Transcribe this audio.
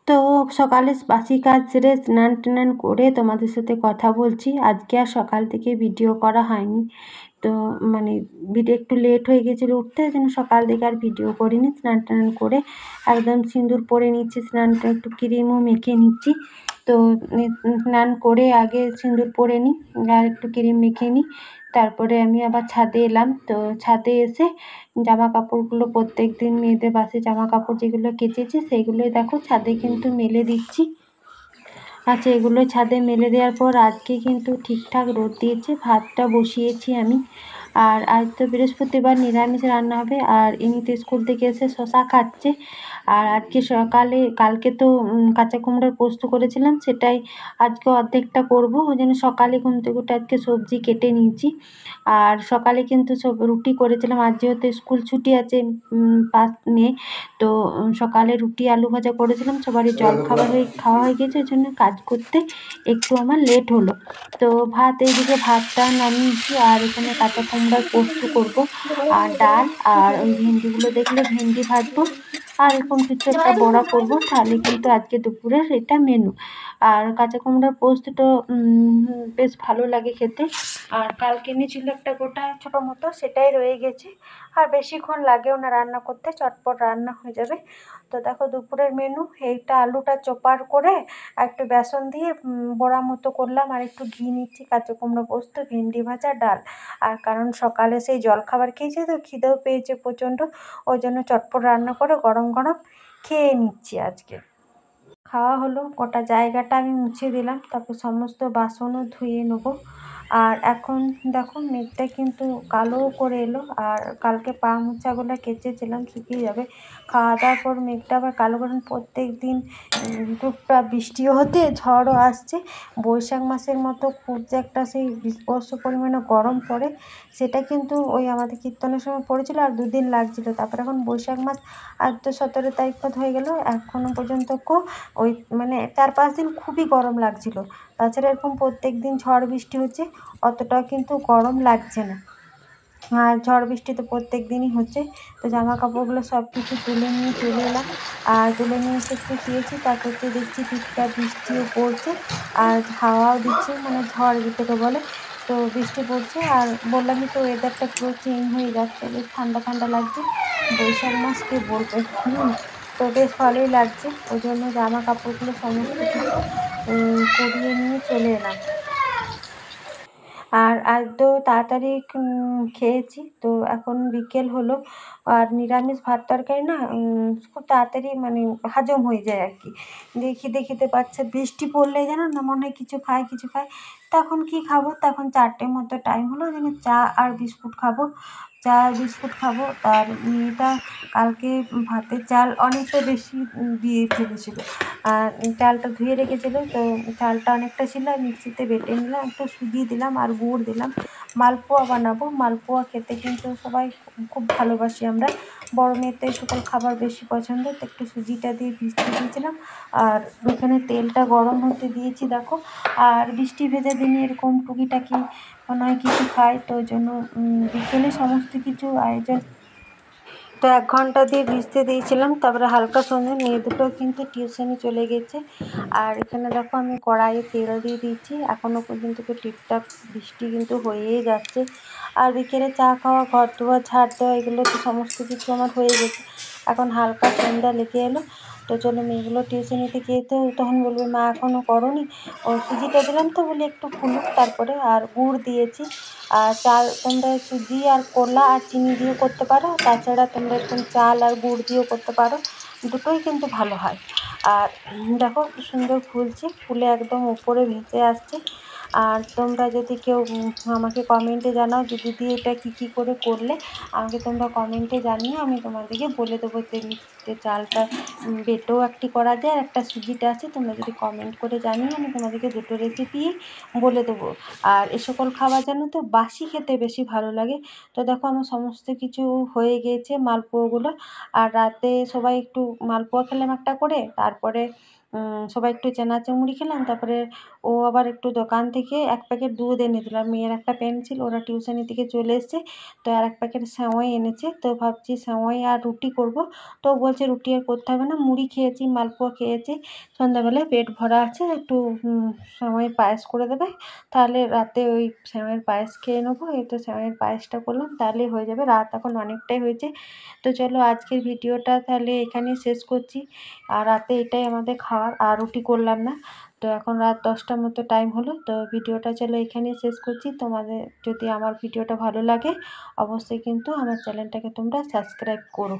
তো সকালে বাসি কাজ সেরে স্নান টান করে তোমাদের সাথে কথা বলছি। আজকে আর সকাল থেকে ভিডিও করা হয়নি, তো মানে ভিডিও একটু লেট হয়ে গেছিলো উঠতে, ওই জন্য সকাল থেকে আর ভিডিও করিনি। স্নান টান করে একদম সিঁদুর পরে নিচ্ছি, স্নানটা একটু ক্রিমও মেখে নিচ্ছি। তো স্নান করে আগে সিঁদুর পরে নিই আর একটু ক্রিম মেখে নিই, তারপরে আমি আবার ছাদে এলাম। তো ছাদে এসে জামা কাপড়গুলো প্রত্যেক দিন মেয়েদের বাসি জামা কাপড় যেগুলো কেচেছি সেইগুলোই দেখো ছাদে কিন্তু মেলে দিচ্ছি। আচ্ছা, এগুলো ছাদে মেলে দেওয়ার পর আজকে কিন্তু ঠিকঠাক রোদ দিয়েছে। ভাতটা বসিয়েছি আমি, আর আজ তো বৃহস্পতিবার নিরামিষ রান্না হবে। আর ইনি তো স্কুল থেকে এসে শশা খাচ্ছে। আর আজকে সকালে, কালকে তো কাঁচা কুমড়োর পোস্ত করেছিলাম, সেটাই আজকে অর্ধেকটা করবো। ওই জন্য সকালে ঘুম থেকে উঠে আজকে সবজি কেটে নিয়েছি। আর সকালে কিন্তু সব রুটি করেছিলাম, আজ যেহেতু স্কুল ছুটি আছে মে, তো সকালে রুটি আলু ভাজা করেছিলাম। সবারই জলখাবার খাওয়া হয়ে গেছে, ওই জন্য কাজ করতে একটু আমার লেট হলো। তো এইদিকে ভাতটা নামিয়েছি, আর এখানে কাঁচা কুমড়ার পোস্ত করব, আর ডাল, আর ওই ভেন্ডিগুলো দেখলে ভেন্ডি ভাজবো, আর এরকম কিছু একটা বড়া করব। তাহলে কিন্তু আজকে দুপুরের এটা মেনু। আর কাঁচা কুমড়ার পোস্তটা বেশ ভালো লাগে খেতে। আর কালকে এনেছিল একটা গোটা ছোটো মতো, সেটাই রয়ে গেছে। আর বেশিক্ষণ লাগেও না রান্না করতে, চটপট রান্না হয়ে যাবে। তো দেখো দুপুরের মেনু এইটা, আলুটা চপার করে একটু বেসন দিয়ে বড়া মতো করলাম, আর একটু ঘি নিচ্ছি, কাঁচা কুমড়ো পোস্ত, ভেন্ডি ভাজা, ডাল। আর কারণ সকালে সেই জলখাবার খেয়েছি, তো খিদেও পেয়েছে প্রচণ্ড, ওই জন্য চটপট রান্না করে গরম গরম খেয়ে নিচ্ছি আজকে। খাওয়া হলো, গোটা জায়গাটা আমি মুছে দিলাম, তারপর সমস্ত বাসনও ধুয়ে নেবো। আর এখন দেখো মেঘটা কিন্তু কালো করে এলো, আর কালকে পা মোছাগুলো কেচেছিলাম, শুকিয়ে যাবে। খাওয়া দাওয়ার পর মেঘটা আবার কালো করে, প্রত্যেক দিন টুকটাক বৃষ্টিও হতে ঝড়ও আসছে। বৈশাখ মাসের মতো খুব যে একটা সেই বিভৎস পরিমাণে গরম পড়ে, সেটা কিন্তু ওই আমাদের কীর্তনের সময় পড়েছিল, আর দুদিন লাগছিল। তারপরে এখন বৈশাখ মাস, আজ তো 17 তারিখ হয়ে গেল, এখনও পর্যন্ত ওই মানে 4-5 দিন খুবই গরম লাগছিল। তাছাড়া এরকম প্রত্যেক দিন ঝড় বৃষ্টি হচ্ছে, অতটাও কিন্তু গরম লাগছে না। আর ঝড় বৃষ্টি তো প্রত্যেক দিনই হচ্ছে। তো জামা কাপড়গুলো সব কিছু তুলে নিয়ে চলে এলাম, আর তুলে নিয়ে এসে একটু শুয়েছি। তারপর তো দেখছি ঠিকঠাক বৃষ্টিও পড়ছে, আর হাওয়াও দিচ্ছে, মানে ঝড় যেটাকে বলে। তো বৃষ্টি পড়ছে, আর বললামই তো ওয়েদারটা পুরো চেঞ্জ হয়ে যাচ্ছে, বেশ ঠান্ডা ঠান্ডা লাগছে। বৈশাখ মাস কে বলবে। তো বেশ ভালোই লাগছে, ওই জন্য জামা কাপড়গুলো সমস্ত কিছু কুড়িয়ে নিয়ে চলে এলাম। আর আজ তো তাড়াতাড়ি খেয়েছি, তো এখন বিকেল হলো। আর নিরামিষ ভাত তরকারি না খুব তাড়াতাড়ি মানে হজম হয়ে যায় আর কি। খিদে খিদে পাচ্ছে, বৃষ্টি পড়লে যেন না মনে হয় কিছু খাই কিছু খাই। তখন কি খাবো, তখন 4টের মতো টাইম হলো, ওই জন্য চা আর বিস্কুট খাবো। চা আর বিস্কুট খাবো। আর মেয়েটা কালকে ভাতের চাল অনেকটা বেশি দিয়ে ফেলেছিল, আর চালটা ধুয়ে রেখেছিল, তো চালটা অনেকটা ছিল, মিক্সিতে বেটে নিলাম, একটু সুজি দিলাম আর গুড় দিলাম। মালপোয়া বানাবো, মালপোয়া খেতে কিন্তু সবাই খুব ভালোবাসি আমরা। বড় মেয়ের তো এই সকল খাবার বেশি পছন্দ, তো একটু সুজিটা দিয়ে ভিজতে দিয়েছিলাম। আর এখানে তেলটা গরম হতে দিয়েছি দেখো। আর বৃষ্টি ভেজা দিনে এরকম টুকিটাকি মনে হয় কিছু খাই, তো ওই জন্য বিকেলে সমস্ত কিছু আয়োজন। তো 1 ঘন্টা দিয়ে ভিজতে দিয়েছিলাম, তারপরে হালকা সন্ধে মেয়ে দুটো কিন্তু টিউশনে চলে গেছে। আর এখানে দেখো আমি কড়াইয়ে তেল দিয়ে দিয়েছি, এখনও পর্যন্ত টিপটাপ বৃষ্টি কিন্তু হয়েই যাচ্ছে। আর বিকেলে চা খাওয়া, ঘর ধোয়া, ঝাড় দেওয়া, এগুলো তো সমস্ত কিছু আমার হয়ে গেছে। এখন হালকা সন্ধ্যা লেগে এলো, তো চলো মেয়েগুলো টিউশনি থেকে তো তখন বলবে মা এখনও করোনি। ও সুজিটা দিলাম তো, বলি একটু ফুলুক তারপরে। আর গুড় দিয়েছি। আর চাল তোমরা সুজি আর কলা আর চিনি দিয়েও করতে পারো, তাছাড়া তোমরা এরকম চাল আর গুড় দিয়েও করতে পারো, দুটোই কিন্তু ভালো হয়। আর দেখো কি সুন্দর ফুলছে, ফুলে একদম উপরে ভেসে আসছে। আর তোমরা যদি কেউ আমাকে কমেন্টে জানাও যে দিদি এটা কী করে করলে, আমাকে তোমরা কমেন্টে জানিও, আমি তোমাদেরকে বলে দেবো যে মিক্সিতে চালটা বেটেও একটি করা যায়, আর একটা সুজিটা আছে, তোমরা যদি কমেন্ট করে জানিও, আমি তোমাদেরকে দুটো রেসিপি বলে দেবো। আর এ সকল খাবার জানো তো বাসি খেতে বেশি ভালো লাগে। তো দেখো আমার সমস্ত কিছু হয়ে গিয়েছে মালপোয়াগুলো। আর রাতে সবাই একটু মালপোয়া খেলাম একটা করে, তারপরে সবাই একটু চানাচুর মুড়ি খেলাম। তারপরে ও আবার একটু দোকান থেকে 1 প্যাকেট দুধ এনে দিল। আর মেয়ের একটা পেন্সিল, ওরা টিউশনি থেকে চলে এসছে। তো আর 1 প্যাকেট সেমাই এনেছে। তো ভাবছি সেমাই আর রুটি করব। তো ও বলছে রুটি আর করতে হবে না, মুড়ি খেয়েছি, মালপোয়া খেয়েছি, সন্ধ্যাবেলায় পেট ভরা আছে, একটু সেমাইয়ের পায়েস করে দেবে, তাহলে রাতে ওই সেমাইয়ের পায়েস খেয়ে নেবো। এই তো সেমাইয়ের পায়েসটা করলাম, তাহলেই হয়ে যাবে। রাত এখন অনেকটাই হয়েছে। তো চলো আজকের ভিডিওটা তাহলে এখানেই শেষ করছি। আর রাতে এটাই আমাদের খাওয়ার, আর রুটি করলাম না। তো এখন রাত 10টার মতো টাইম হলো। তো ভিডিওটা চলো এখানেই শেষ করছি। তোমাদের যদি আমার ভিডিওটা ভালো লাগে অবশ্যই কিন্তু আমার চ্যানেলটাকে তোমরা সাবস্ক্রাইব করো।